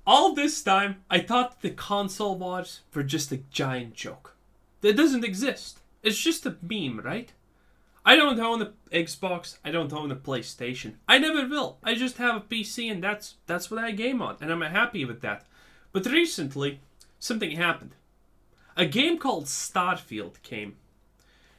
all this time, I thought the console wars were just a giant joke. That doesn't exist. It's just a meme, right? I don't own a Xbox. I don't own a PlayStation. I never will. I just have a PC, and that's what I game on, and I'm happy with that. But recently, something happened. A game called Starfield came,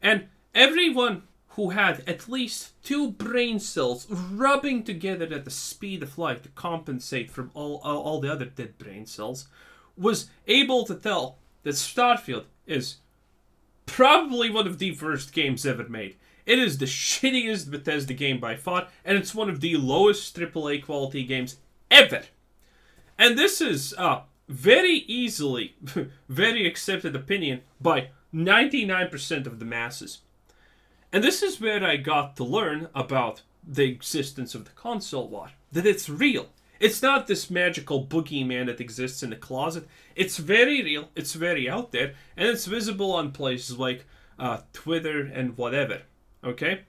and everyone who had at least 2 brain cells rubbing together at the speed of light to compensate from all the other dead brain cells was able to tell that Starfield is probably one of the worst games ever made. It is the shittiest Bethesda game by far, and it's one of the lowest AAA quality games ever. And this is very easily, very accepted opinion by 99% of the masses. And this is where I got to learn about the existence of the console war. That it's real. It's not this magical boogeyman that exists in the closet. It's very real, it's very out there, and it's visible on places like Twitter and whatever. Okay?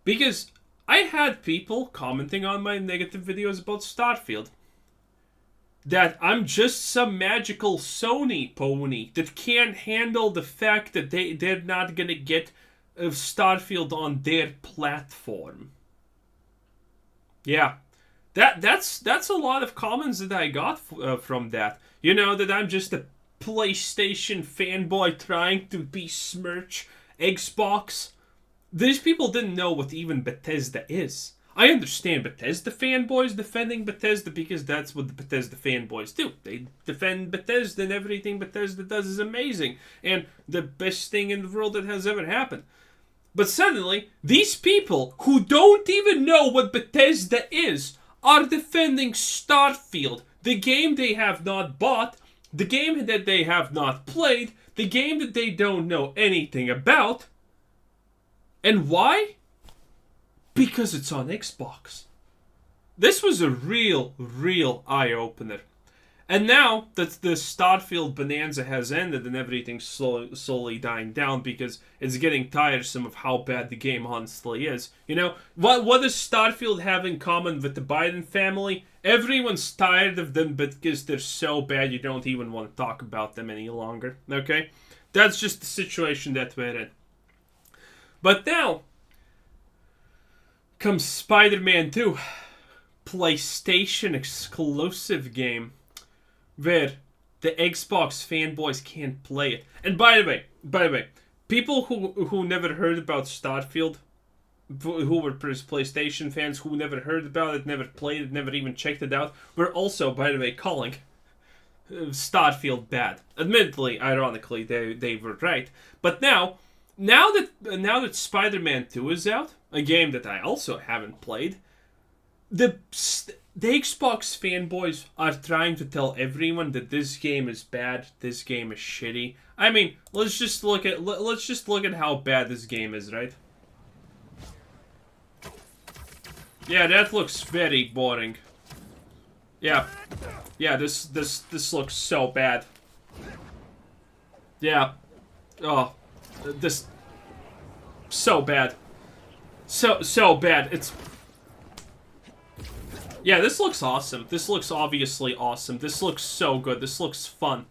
Because I had people commenting on my negative videos about Starfield that I'm just some magical Sony pony that can't handle the fact that they're not gonna get Starfield on their platform. Yeah. That's a lot of comments that I got from that. You know, that I'm just a PlayStation fanboy trying to besmirch Xbox. These people didn't know what even Bethesda is. I understand Bethesda fanboys defending Bethesda because that's what the Bethesda fanboys do. They defend Bethesda, and everything Bethesda does is amazing and the best thing in the world that has ever happened. But suddenly, these people who don't even know what Bethesda is are defending Starfield, the game they have not bought, the game that they have not played, the game that they don't know anything about. And why? Because it's on Xbox. This was a real eye-opener. And now that the Starfield bonanza has ended and everything's slowly dying down because it's getting tiresome of how bad the game honestly is. You know, what does Starfield have in common with the Biden family? Everyone's tired of them because they're so bad you don't even want to talk about them any longer. Okay? That's just the situation that we're in. But now comes Spiderman 2, PlayStation exclusive game, where the Xbox fanboys can't play it. And by the way, people who never heard about Starfield, who were PlayStation fans, who never heard about it, never played it, never even checked it out, were also, by the way, calling Starfield bad. Admittedly, ironically, they were right. But now that Spider-Man 2 is out, a game that I also haven't played, the Xbox fanboys are trying to tell everyone that this game is bad, this game is shitty. I mean, let's just look at how bad this game is, right? Yeah, that looks very boring. Yeah, this looks so bad. Yeah. Oh, this so bad. So bad. It's Yeah, this looks awesome. This looks obviously awesome. This looks so good. This looks fun.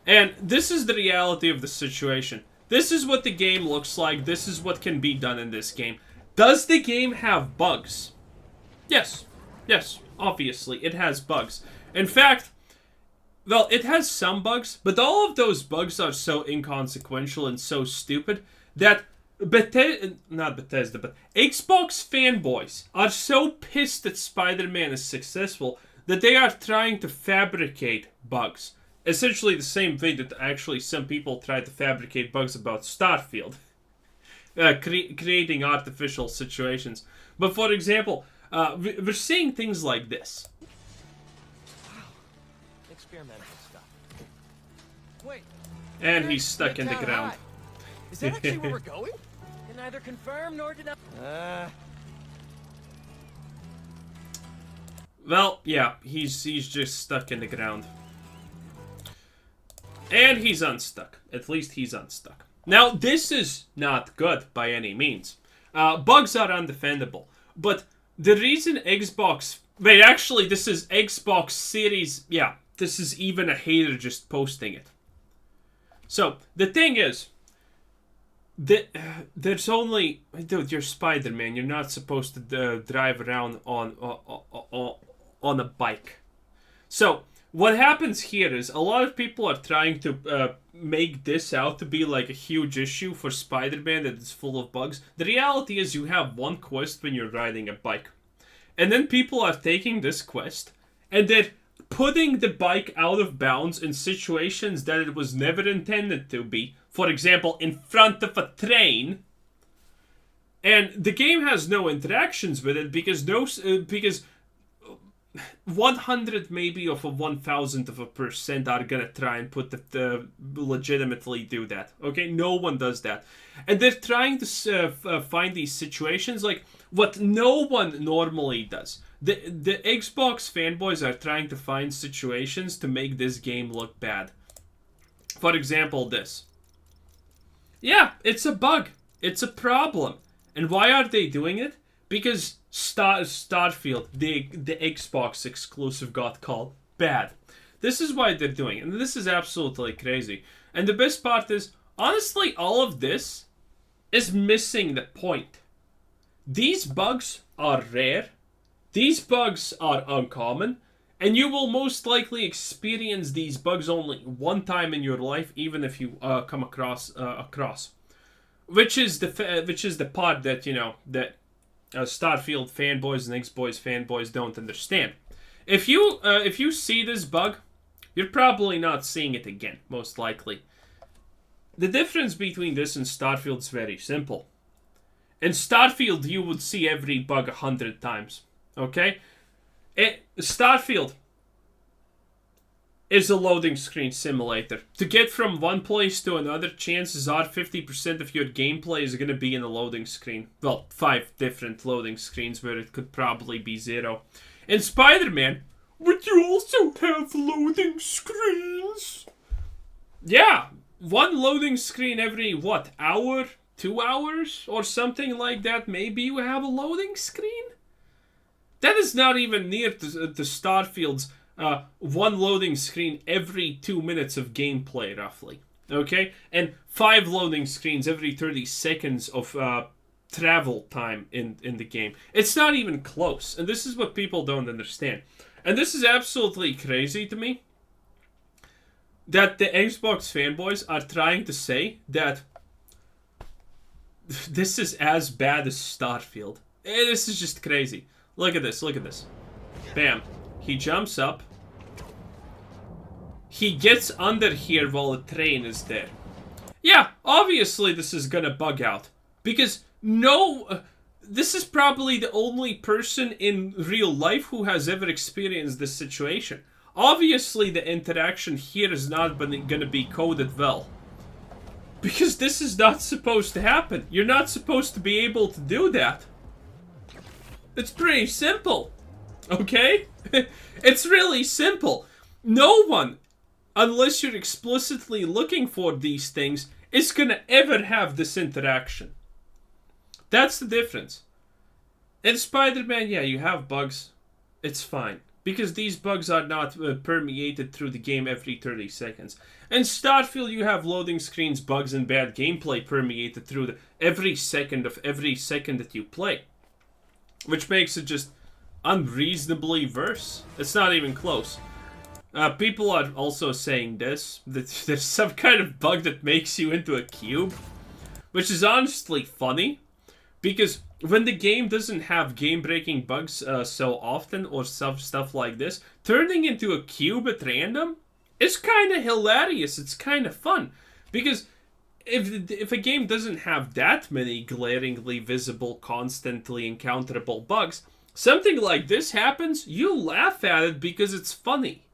And this is the reality of the situation. This is what the game looks like. This is what can be done in this game. Does the game have bugs? Yes. Yes, obviously, it has bugs. In fact, well, it has some bugs, but all of those bugs are so inconsequential and so stupid that not Bethesda, but Xbox fanboys are so pissed that Spider-Man is successful that they are trying to fabricate bugs. Essentially the same way that actually some people tried to fabricate bugs about Starfield. Creating artificial situations. But for example, we're seeing things like this. Wow. Experimental stuff. Wait. And he's stuck in the ground. Is that actually where we're going? Can neither confirm nor deny. Well, yeah, he's just stuck in the ground. And he's unstuck. At least he's unstuck. Now, this is not good by any means. Bugs are undefendable. But the reason Xbox Wait, actually, this is Xbox Series. Yeah, this is even a hater just posting it. So, the thing is, there's only... Dude, you're Spider-Man. You're not supposed to drive around on a bike. So, what happens here is a lot of people are trying to make this out to be like a huge issue for Spider-Man that is full of bugs. The reality is you have one quest when you're riding a bike. And then people are taking this quest and they're putting the bike out of bounds in situations that it was never intended to be. For example, in front of a train. And the game has no interactions with it because 100 maybe of a 1,000th of a percent are gonna try and legitimately do that. Okay, no one does that, and they're trying to find these situations like what no one normally does. The Xbox fanboys are trying to find situations to make this game look bad. For example, this. Yeah, it's a bug. It's a problem. And why are they doing it? Because Starfield, the Xbox exclusive, got called bad. This is why they're doing it. And this is absolutely crazy. And the best part is, honestly, all of this is missing the point. These bugs are rare. These bugs are uncommon. And you will most likely experience these bugs only one time in your life, even if you come across. Which is the part that, you know, that Starfield fanboys and Xbox fanboys don't understand. If you see this bug, you're probably not seeing it again, most likely. The difference between this and Starfield is very simple. In Starfield, you would see every bug 100 times. Okay? Starfield is a loading screen simulator. To get from one place to another, chances are 50% of your gameplay is going to be in a loading screen. Well, 5 different loading screens where it could probably be 0. In Spider-Man, would you also have loading screens? Yeah, one loading screen every, what, hour? 2 hours? Or something like that. Maybe you have a loading screen? That is not even near to Starfield's one loading screen every 2 minutes of gameplay, roughly. Okay? And 5 loading screens every 30 seconds of travel time in the game. It's not even close. And this is what people don't understand. And this is absolutely crazy to me. That the Xbox fanboys are trying to say that this is as bad as Starfield. This is just crazy. Look at this, look at this. Bam. He jumps up. He gets under here while the train is there. Yeah, obviously this is gonna bug out. Because this is probably the only person in real life who has ever experienced this situation. Obviously the interaction here is not gonna be coded well. Because this is not supposed to happen. You're not supposed to be able to do that. It's pretty simple. Okay? It's really simple. No one, unless you're explicitly looking for these things, is gonna ever have this interaction. That's the difference. In Spider-Man, yeah, you have bugs. It's fine. Because these bugs are not permeated through the game every 30 seconds. In Starfield, you have loading screens, bugs, and bad gameplay permeated through every second that you play. Which makes it just unreasonably worse. It's not even close. People are also saying this, that there's some kind of bug that makes you into a cube. Which is honestly funny. Because when the game doesn't have game-breaking bugs so often, or stuff like this, turning into a cube at random is kind of hilarious. It's kind of fun. Because if a game doesn't have that many glaringly visible, constantly encounterable bugs, something like this happens, you laugh at it because it's funny.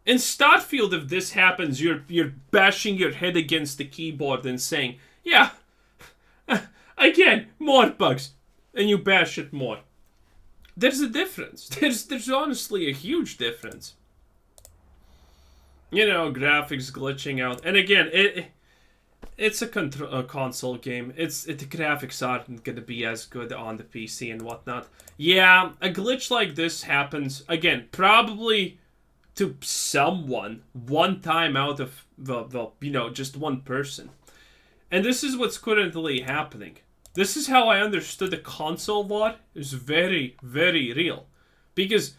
In Starfield, if this happens, you're bashing your head against the keyboard and saying, yeah, again, more bugs. And you bash it more. There's a difference. There's honestly a huge difference. You know, graphics glitching out. And again, it's a console game. The graphics aren't gonna be as good on the PC and whatnot. Yeah, a glitch like this happens again, probably to someone one time out of the just one person. And this is what's currently happening. This is how I understood the console war is very, very real. Because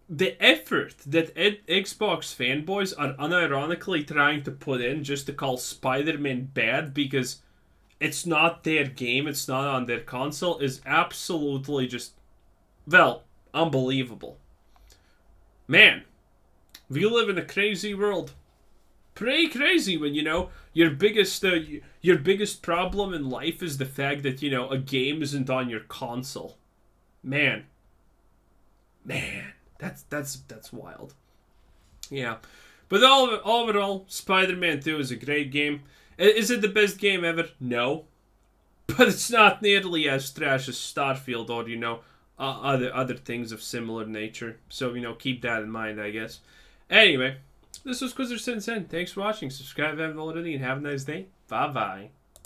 the effort that Xbox fanboys are unironically trying to put in just to call Spider-Man bad because it's not their game, it's not on their console, is absolutely just, well, unbelievable. Man, we live in a crazy world. Pretty crazy when, your biggest problem in life is the fact that, a game isn't on your console. Man. That's wild. Yeah. But overall, Spider-Man 2 is a great game. Is it the best game ever? No. But it's not nearly as trash as Starfield or, other things of similar nature. So, keep that in mind, I guess. Anyway, this was Quizzer Sin. Thanks for watching. Subscribe if you haven't already, and have a nice day. Bye-bye.